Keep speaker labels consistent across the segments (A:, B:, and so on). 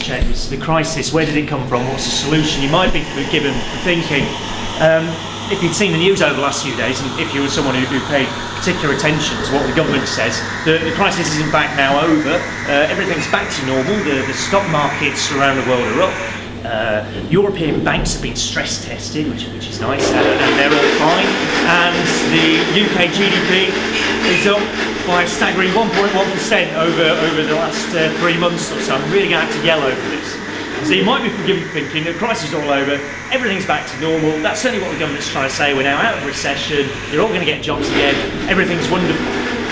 A: checked the crisis. Where did it come from? What's the solution? You might be forgiven for thinking, if you'd seen the news over the last few days, and if you were someone who paid particular attention to what the government says, the crisis is in fact now over. Everything's back to normal. The stock markets around the world are up. European banks have been stress tested, which is nice, and they're all fine. And the UK GDP is up by a staggering 1.1% over the last 3 months or so. I'm really going to have to yell over this. So you might be forgiven for thinking the crisis is all over, everything's back to normal. That's certainly what the government's trying to say. We're now out of recession, you're all going to get jobs again, everything's wonderful.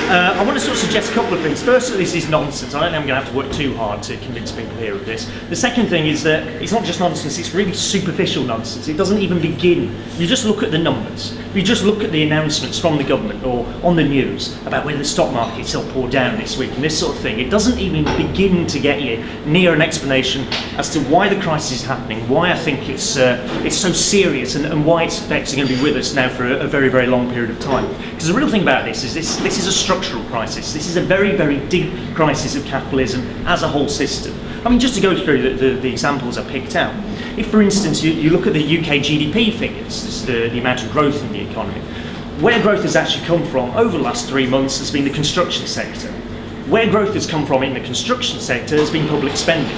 A: I want to sort of suggest a couple of things. First, that this is nonsense. I don't think I'm going to have to work too hard to convince people here of this. The second thing is that it's not just nonsense, it's really superficial nonsense. It doesn't even begin. You just look at the numbers. If you just look at the announcements from the government or on the news about whether the stock market's up or down this week and this sort of thing, it doesn't even begin to get you near an explanation as to why the crisis is happening, why I think it's so serious, and why its effects are going to be with us now for a very, very long period of time. Because the real thing about this is this is a structural crisis. This is a very, very deep crisis of capitalism as a whole system. I mean, just to go through the examples I picked out. If, for instance, you look at the UK GDP figures, this is the amount of growth in the economy, where growth has actually come from over the last 3 months has been the construction sector. Where growth has come from in the construction sector has been public spending.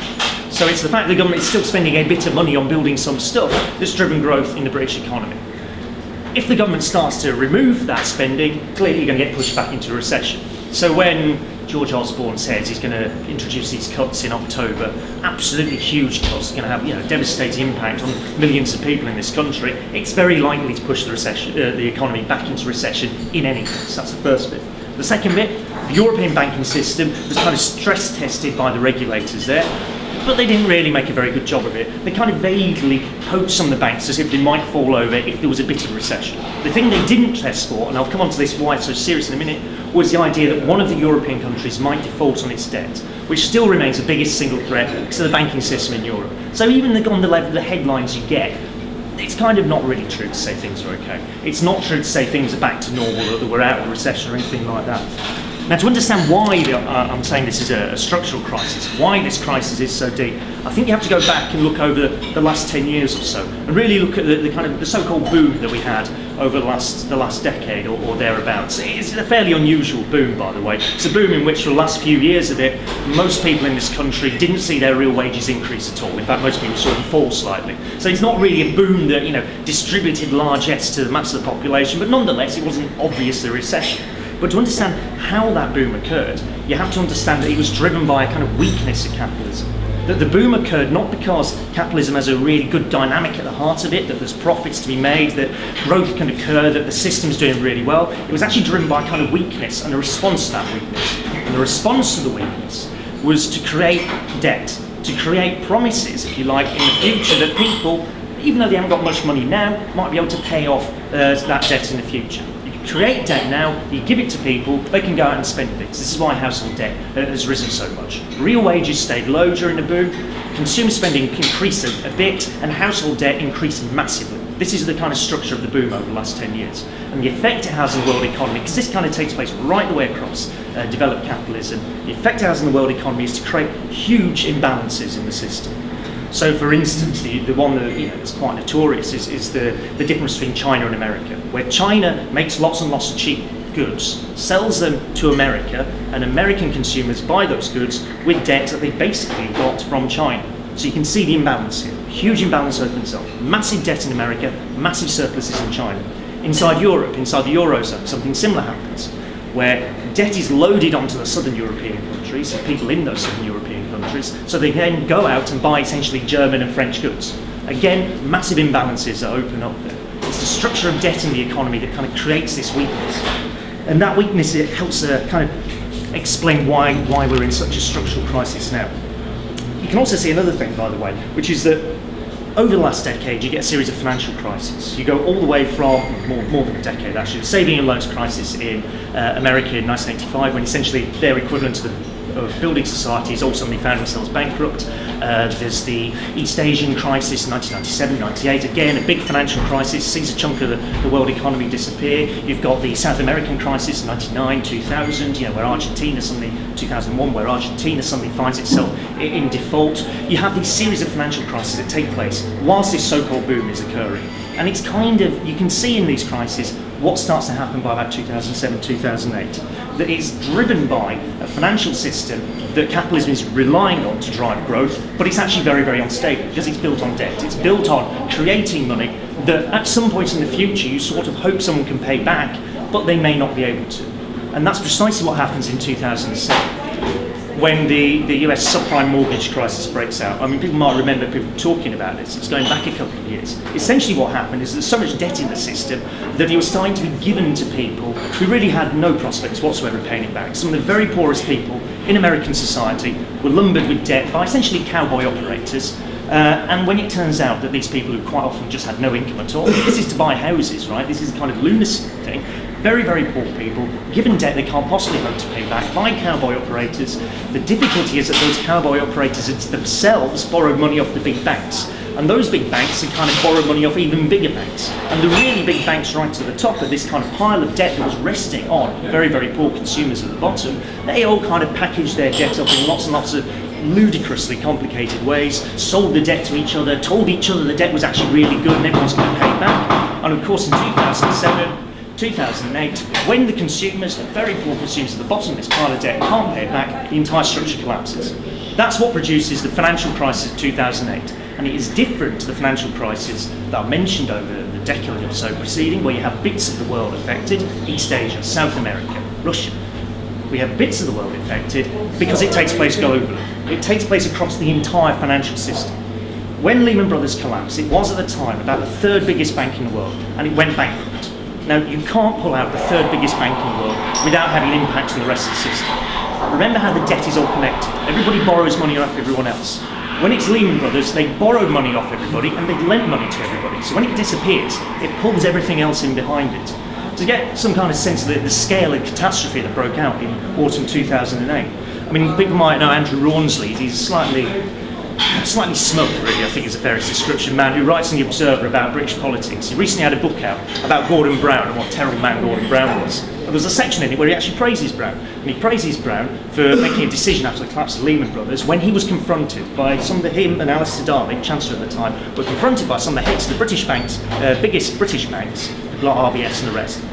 A: So it's the fact that the government is still spending a bit of money on building some stuff that's driven growth in the British economy. If the government starts to remove that spending, clearly you're going to get pushed back into a recession. So when George Osborne says he's going to introduce these cuts in October, absolutely huge cuts, going to have devastating impact on millions of people in this country, it's very likely to push the economy back into recession in any case. That's the first bit. The second bit, the European banking system was kind of stress tested by the regulators there, but they didn't really make a very good job of it. They kind of vaguely poked some of the banks as if they might fall over if there was a bit of recession. The thing they didn't test for, and I'll come on to this why it's so serious in a minute, was the idea that one of the European countries might default on its debt, which still remains the biggest single threat to the banking system in Europe. So even on the level of the headlines you get, it's kind of not really true to say things are okay. It's not true to say things are back to normal, that we're out of a recession or anything like that. Now, to understand why I'm saying this is a structural crisis, why this crisis is so deep, I think you have to go back and look over the last 10 years or so, and really look at the kind of the so-called boom that we had over the last decade or thereabouts. It's a fairly unusual boom, by the way. It's a boom in which, for the last few years of it, most people in this country didn't see their real wages increase at all. In fact, most people saw them fall slightly. So it's not really a boom that distributed largesse to the mass of the population, but nonetheless, it wasn't obviously a recession. But to understand how that boom occurred, you have to understand that it was driven by a kind of weakness of capitalism. That the boom occurred not because capitalism has a really good dynamic at the heart of it, that there's profits to be made, that growth can occur, that the system's doing really well. It was actually driven by a kind of weakness and a response to that weakness. And the response to the weakness was to create debt, to create promises, if you like, in the future that people, even though they haven't got much money now, might be able to pay off that debt in the future. Create debt now, you give it to people, they can go out and spend things. This is why household debt has risen so much. Real wages stayed low during the boom, consumer spending increased a bit, and household debt increased massively. This is the kind of structure of the boom over the last 10 years. And the effect it has on the world economy, because this kind of takes place right the way across developed capitalism, the effect it has on the world economy is to create huge imbalances in the system. So, for instance, the one that is quite notorious is the difference between China and America, where China makes lots and lots of cheap goods, sells them to America, and American consumers buy those goods with debt that they basically got from China. So you can see the imbalance here. Huge imbalance opens up. Massive debt in America, massive surpluses in China. Inside Europe, inside the Eurozone, something similar happens, where debt is loaded onto the southern European countries, people in those southern European countries, so they then go out and buy essentially German and French goods. Again, massive imbalances that open up there. It's the structure of debt in the economy that kind of creates this weakness. And that weakness, it helps kind of explain why we're in such a structural crisis now. You can also see another thing, by the way, which is that over the last decade, you get a series of financial crises. You go all the way from, more than a decade actually, the saving and loans crisis in America in 1985, when essentially their equivalent of building societies all suddenly found themselves bankrupt. There's the East Asian crisis in 1997, 98, again a big financial crisis, sees a chunk of the world economy disappear. You've got the South American crisis in 99, 2000, where Argentina suddenly 2001, where Argentina suddenly finds itself in default. You have these series of financial crises that take place whilst this so-called boom is occurring. And it's kind of, you can see in these crises what starts to happen by about 2007, 2008, that it's driven by a financial system that capitalism is relying on to drive growth, but it's actually very, very unstable because it's built on debt. It's built on creating money that at some point in the future you sort of hope someone can pay back, but they may not be able to. And that's precisely what happens in 2007. When the US subprime mortgage crisis breaks out. I mean, people might remember people talking about this. It's going back a couple of years. Essentially what happened is there's so much debt in the system that it was starting to be given to people who really had no prospects whatsoever of paying it back. Some of the very poorest people in American society were lumbered with debt by essentially cowboy operators. And when it turns out that these people who quite often just had no income at all, this is to buy houses, right? This is a kind of lunacy thing. Very, very poor people, given debt they can't possibly hope to pay back by cowboy operators. The difficulty is that those cowboy operators themselves borrow money off the big banks. And those big banks can kind of borrow money off even bigger banks. And the really big banks right to the top of this kind of pile of debt that was resting on very, very poor consumers at the bottom, they all kind of packaged their debt up in lots and lots of ludicrously complicated ways, sold the debt to each other, told each other the debt was actually really good and everyone's going to pay it back. And of course in 2007, 2008, when the consumers, the very poor consumers at the bottom of this pile of debt can't pay it back, the entire structure collapses. That's what produces the financial crisis of 2008. And it is different to the financial crisis that I mentioned over the decade or so preceding, where you have bits of the world affected, East Asia, South America, Russia. We have bits of the world affected because it takes place globally. It takes place across the entire financial system. When Lehman Brothers collapsed, it was at the time about the third biggest bank in the world, and it went bankrupt. Now, you can't pull out the third biggest bank in the world without having an impact on the rest of the system. Remember how the debt is all connected. Everybody borrows money off everyone else. When it's Lehman Brothers, they borrowed money off everybody and they lent money to everybody. So when it disappears, it pulls everything else in behind it. To get some kind of sense of the scale of catastrophe that broke out in autumn 2008. I mean, people might know Andrew Rawnsley. He's slightly smug, really, I think is a fairest description, man who writes in The Observer about British politics. He recently had a book out about Gordon Brown and what a terrible man Gordon Brown was. And there's a section in it where he actually praises Brown. And he praises Brown for making a decision after the collapse of Lehman Brothers when he was confronted by him and Alistair Darling, Chancellor at the time, were confronted by some of the heads of the British banks, biggest British banks, like RBS and the rest,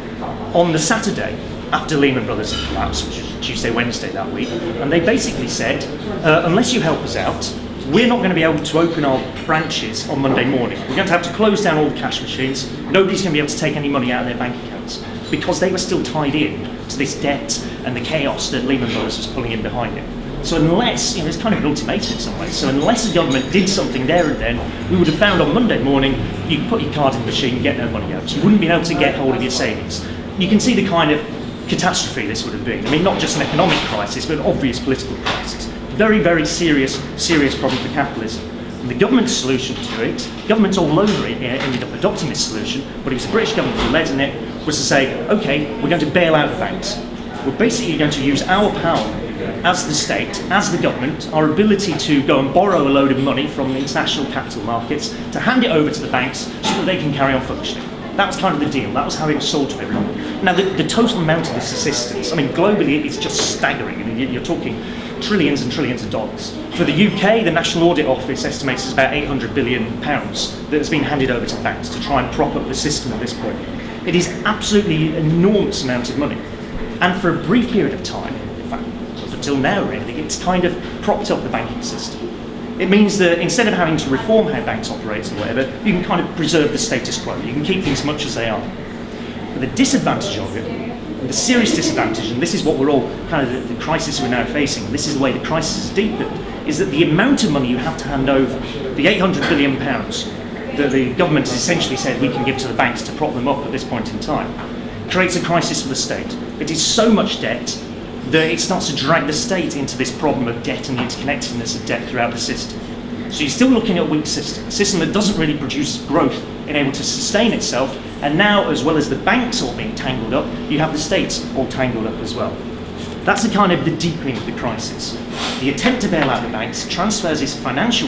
A: on the Saturday after Lehman Brothers had collapsed, which was Tuesday, Wednesday that week. And they basically said, unless you help us out, we're not going to be able to open our branches on Monday morning. We're going to have to close down all the cash machines. Nobody's going to be able to take any money out of their bank accounts because they were still tied in to this debt and the chaos that Lehman Brothers was pulling in behind it. So unless, it's kind of an ultimatum in some ways, so unless the government did something there and then, we would have found on Monday morning, you could put your card in the machine and get no money out. You wouldn't be able to get hold of your savings. You can see the kind of catastrophe this would have been. I mean, not just an economic crisis, but an obvious political crisis. Very, very serious problem for capitalism. And the government's solution to it, governments all over it ended up adopting this solution, but it was the British government who led in it, was to say, okay, we're going to bail out the banks. We're basically going to use our power as the state, as the government, our ability to go and borrow a load of money from the international capital markets, to hand it over to the banks so that they can carry on functioning. That was kind of the deal. That was how it was sold to everyone. Now, the total amount of this assistance, I mean, globally, it's just staggering. I mean, you're talking trillions and trillions of dollars. For the UK, the National Audit Office estimates it's about £800 billion that has been handed over to banks to try and prop up the system at this point. It is absolutely an enormous amount of money. And for a brief period of time, in fact, up until now really, it's kind of propped up the banking system. It means that instead of having to reform how banks operate or whatever, you can kind of preserve the status quo. You can keep things much as they are. But the disadvantage of it, and the serious disadvantage, and this is what we're all kind of the crisis we're now facing, and this is the way the crisis is deepened, is that the amount of money you have to hand over, the £800 billion that the government has essentially said we can give to the banks to prop them up at this point in time, creates a crisis for the state. It is so much debt that it starts to drag the state into this problem of debt and the interconnectedness of debt throughout the system. So you're still looking at a weak system, a system that doesn't really produce growth and able to sustain itself, and now, as well as the banks all being tangled up, you have the states all tangled up as well. That's the kind of the deepening of the crisis. The attempt to bail out the banks transfers this financial